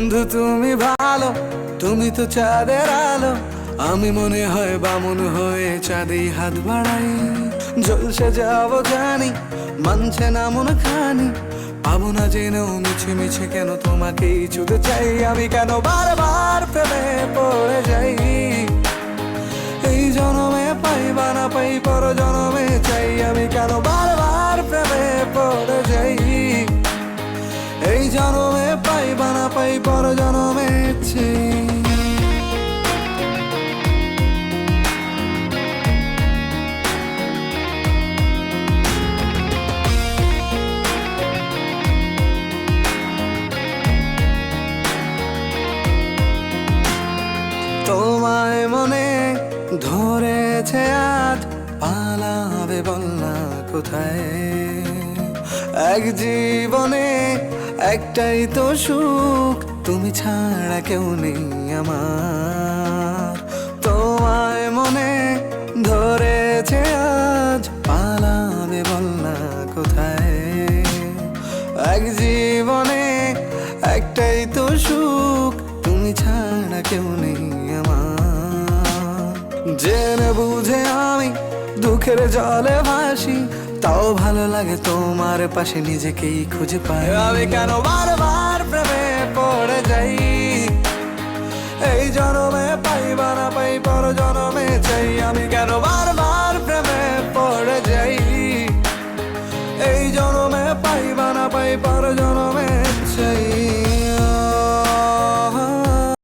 বন্ধু তুমি ভালো, তুমি তো চাঁদের আলো। আমি মনে হয় বামুন হয়ে চাঁদে হাত বাড়াই। জলসে যাব জানি, মানছে না মন খানি। পাবো না জেনেও মিছে মিছে কেন তোমাকেই ছুতে চাই। আমি কেন বারবার প্রেমে পড়ে যাই। এই জনমে পাই বা না পাই, পর জনমে চাই। আমি কেন বারবার প্রেমে পড়ে যাই। এই জনমে পাই বা না পাই, পর জনমে চাই। তোমায় মনে ধরেছে আজ, পালাবে বল না কোথায়। এক জীবনে একটাই তো সুখ, তুমি ছাড়া কেউ নেই আমার। তোমায় মনে ধরেছে আজ, পালাবে বল না কোথায়। এক জীবনে একটাই তো সুখ, তুমি ছাড়া কেউ নেই আমার। জেনে বুঝে আমি দুঃখের জলে ভাসি, তাও ভালো লাগে তোমার পাশে নিজেকেই খুঁজে পাই। আমি কেন বারবার প্রেমে পড়ে যাই। এই জন